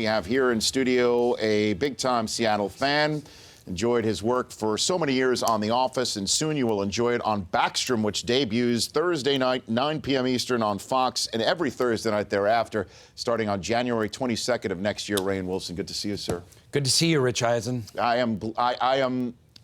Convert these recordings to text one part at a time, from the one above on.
have here in studio a big-time Seattle fan. Enjoyed his work for so many years on The Office, and soon you will enjoy it on Backstrom, which debuts Thursday night, 9 p.m. Eastern on Fox, and every Thursday night thereafter, starting on January 22nd of next year. Rainn Wilson, good to see you, sir. Good to see you, Rich Eisen.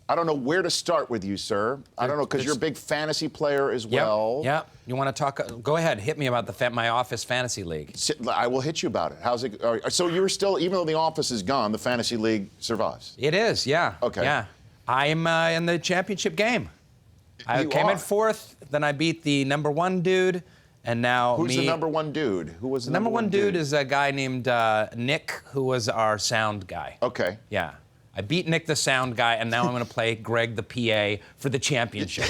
I don't know where to start with you, sir. I don't know, because you're a big fantasy player as well. Yep. You want to talk? Go ahead. Hit me about my Office Fantasy League. I will hit you about it. How's it? So you're still, even though The Office is gone, the Fantasy League survives? It is, yeah. Okay. Yeah. I'm in the championship game. I came in fourth, then I beat the #1 dude, and now Who's the #1 dude? Who was the number one dude? Is a guy named Nick, who was our sound guy. Okay. Yeah. I beat Nick the sound guy, and now I'm going to play Greg the PA for the championship.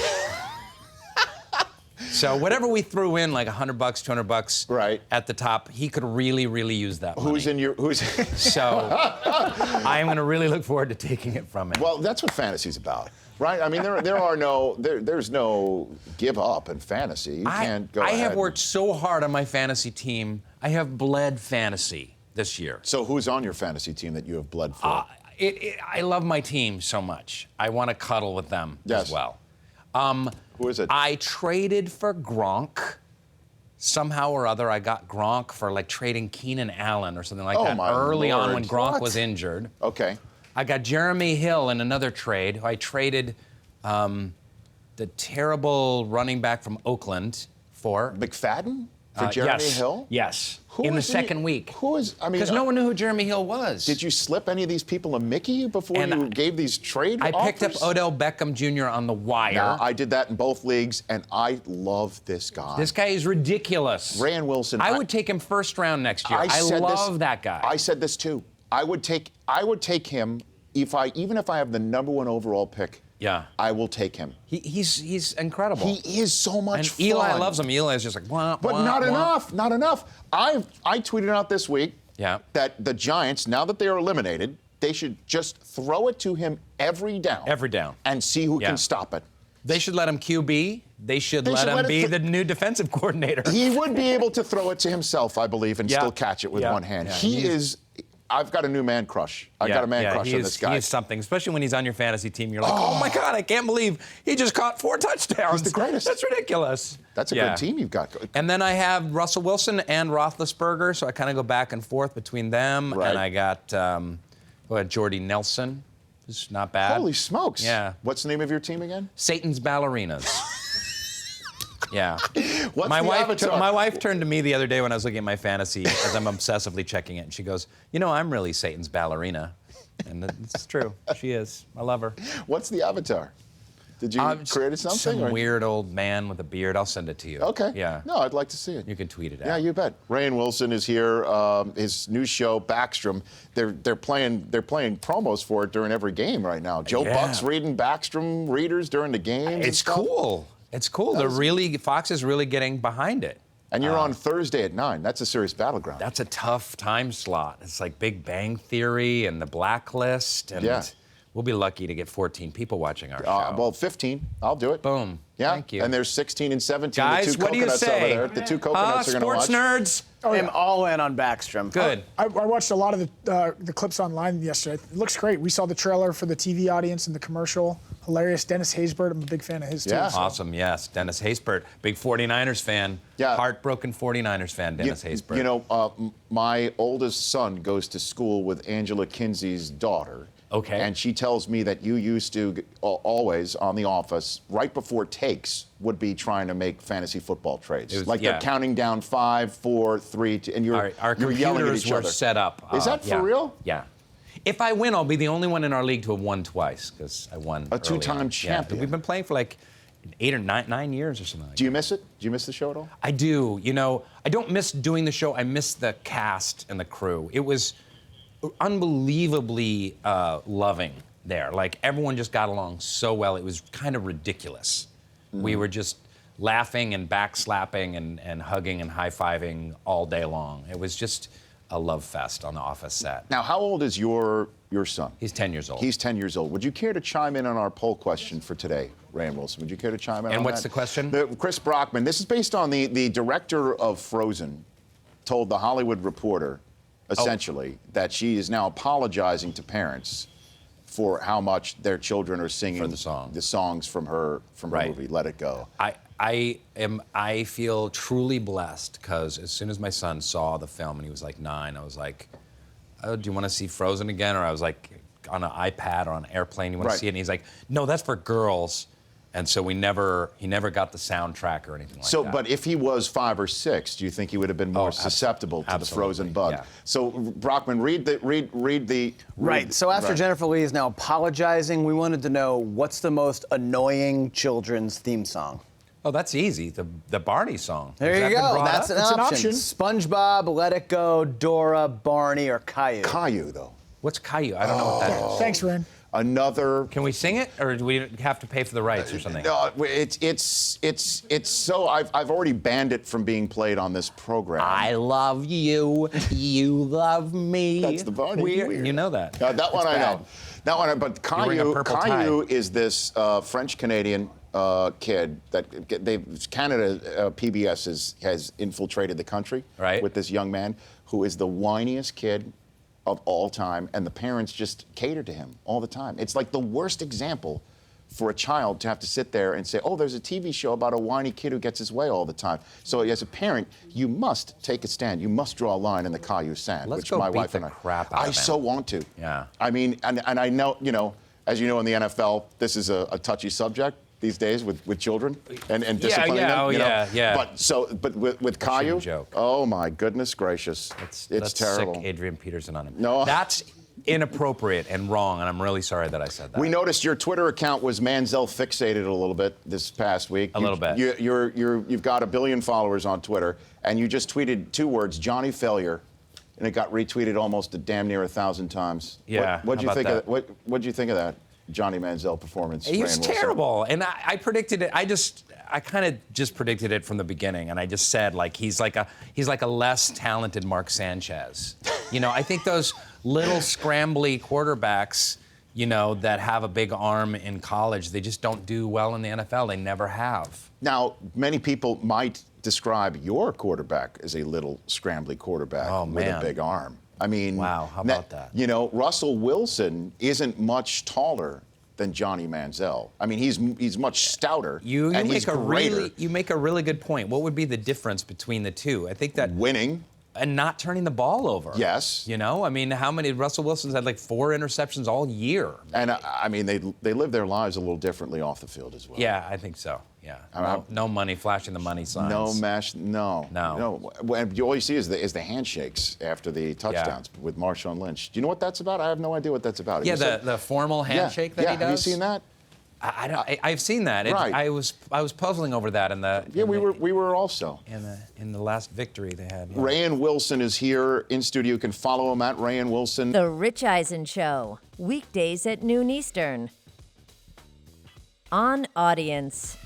So whatever we threw in, like $100, $200, right, at the top, he could really, really use that money. Who's? So I am going to really look forward to taking it from him. Well, that's what fantasy's about, right? I mean, there's no give up in fantasy. You can't go. I ahead have worked so hard on my fantasy team. I have bled fantasy this year. So who's on your fantasy team that you have bled for? I love my team so much. I want to cuddle with them as well. Who is it? I traded for Gronk. Somehow or other, I got Gronk for like trading Keenan Allen or something like that early on when Gronk was injured. Okay. I got Jeremy Hill in another trade. I traded the terrible running back from Oakland for McFadden? For Jeremy Hill? Yes. In the second week. Who is? I mean, because no one knew who Jeremy Hill was. Did you slip any of these people a Mickey before you gave these trade offers? I picked up Odell Beckham Jr. on the wire. Now, I did that in both leagues, and I love this guy. This guy is ridiculous. Rainn Wilson. I would take him first round next year. I love that guy. I said this too. I would take him even if I have the #1 overall pick. Yeah, I will take him. He's incredible. He is so much fun. Eli loves him. Eli's just like, wah, but wah, not wah. enough. Not enough. I tweeted out this week that the Giants, now that they are eliminated, they should just throw it to him every down. Every down. And see who can stop it. They should let him QB. They should let him be the new defensive coordinator. He would be able to throw it to himself, I believe, and still catch it with one hand. He is. I've got a new man crush. I've got a man crush on this guy. He is something, especially when he's on your fantasy team. You're like, oh my God, I can't believe he just caught 4 touchdowns. He's the greatest. That's ridiculous. That's a good team you've got. And then I have Russell Wilson and Roethlisberger, so I kind of go back and forth between them. Right. And I got Jordy Nelson, who's not bad. Holy smokes. Yeah. What's the name of your team again? Satan's Ballerinas. Yeah. What's my avatar? wife turned to me the other day when I was looking at my fantasy, as I'm obsessively checking it, and she goes, "You know, I'm really Satan's ballerina," and it's true. She is. I love her. What's the avatar? Did you create something? Some weird old man with a beard. I'll send it to you. Okay. Yeah. No, I'd like to see it. You can tweet it out. Yeah, you bet. Rainn Wilson is here. His new show, Backstrom. They're playing promos for it during every game right now. Joe Buck's reading Backstrom readers during the games. It's cool. It's cool. Fox is really getting behind it. And you're on Thursday at 9. That's a serious battleground. That's a tough time slot. It's like Big Bang Theory and The Blacklist. And we'll be lucky to get 14 people watching our show. Well, 15. I'll do it. Boom. Yeah. Thank you. And there's 16 and 17. Guys, the two what do you coconuts say? over there. The two coconuts are going to watch. Sports nerds. I'm all in on Backstrom. Good. I watched a lot of the clips online yesterday. It looks great. We saw the trailer for the TV audience and the commercial. Hilarious. Dennis Haysbert, I'm a big fan of his too. Yeah. So. Awesome, yes. Dennis Haysbert, big 49ers fan. Yeah. Heartbroken 49ers fan, Dennis Haysbert. You know, my oldest son goes to school with Angela Kinsey's daughter. Okay. And she tells me that you used to always on The Office, right before takes, would be trying to make fantasy football trades. They're counting down 5, 4, 3, 2, and you're yelling at each other. Our computers were set up. Is that for real? Yeah. If I win, I'll be the only one in our league to have won twice, because I won a two-time champion. Yeah. We've been playing for like 8 or 9 years or something like that. Do you miss it? Do you miss the show at all? I do. You know, I don't miss doing the show. I miss the cast and the crew. It was unbelievably loving there. Like, everyone just got along so well. It was kind of ridiculous. We were just laughing and backslapping and hugging and high-fiving all day long. It was just a love fest on the Office set. Now, how old is your son? He's 10 years old. He's 10 years old. Would you care to chime in on our poll question for today, Rainn Wilson? Would you care to chime in on that? And what's the question? Chris Brockman. This is based on the director of Frozen told The Hollywood Reporter essentially, that she is now apologizing to parents for how much their children are singing For the song. the songs from her Right. movie, Let It Go. I feel truly blessed because as soon as my son saw the film and he was like 9, I was like, oh, do you want to see Frozen again? Or I was like on an iPad or on an airplane, you want Right. to see it? And he's like, no, that's for girls. And so he never got the soundtrack or anything like So, that. but if he was 5 or 6, do you think he would have been more susceptible to the frozen bug? yeah. So, Brockman, read the. Right. So after right. Jennifer Lee is now apologizing, we wanted to know what's the most annoying children's theme song. Oh, that's easy. The Barney song. There Has you that been go. brought That's up? an It's an option. option. SpongeBob, Let It Go, Dora, Barney, or Caillou. Caillou, though. What's Caillou? I don't know what that is. Thanks, Rainn. Another. Can we sing it, or do we have to pay for the rights or something? It's so I've already banned it from being played on this program. I love you, you love me. That's the Barney. You know that. That one It's I bad. know. That one, but wearing a Caillou, purple Caillou tie. is this French-Canadian kid that Canada PBS has infiltrated the country Right. with this young man who is the whiniest kid of all time, and the parents just cater to him all the time. It's like the worst example for a child to have to sit there and say, oh, there's a TV show about a whiny kid who gets his way all the time. So as a parent, you must take a stand. You must draw a line in the Caillou sand, Let's which go my beat wife the and I. crap out I of him. so want to. Yeah. I mean, and I know, as you know, in the NFL, this is a touchy subject these days with children and disciplining them. oh, you know? yeah. But with Caillou, joke. oh my goodness gracious, it's Let's terrible. sick Adrian Peterson on him. No. That's inappropriate and wrong, and I'm really sorry that I said that. We noticed your Twitter account was Manziel fixated a little bit this past week. A little bit. You've got 1 billion followers on Twitter, and you just tweeted 2 words, Johnny Failure, and it got retweeted almost damn near 1,000 times. Yeah, What'd you how think about of what'd you think of that Johnny Manziel performance? He was Rainn Wilson? terrible, and I predicted it. I kind of just predicted it from the beginning, and I just said like he's like a less talented Mark Sanchez. I think those little scrambly quarterbacks, that have a big arm in college, they just don't do well in the NFL. They never have. Now, many people might describe your quarterback as a little scrambly quarterback with a man. big arm. I mean, Wow, how about that? Russell Wilson isn't much taller than Johnny Manziel. I mean, he's much stouter You and make he's a greater. you make a really good point. What would be the difference between the two? I think that Winning, and not turning the ball over. yes. I mean, how many Russell Wilson's had like 4 interceptions all year? And I mean, they live their lives a little differently off the field as well. Yeah, I think so. Yeah. No money, flashing the money signs. No. And all you see is the handshakes after the touchdowns with Marshawn Lynch. Do you know what that's about? I have no idea what that's about. Yeah, You said- the formal handshake that he does. Have you seen that? I've seen that. Right. I was puzzling over that in the Yeah, we were also. in the last victory they had. Yeah. Rainn Wilson is here in studio. You can follow him at Rainn Wilson. The Rich Eisen Show, weekdays at noon Eastern. On Audience.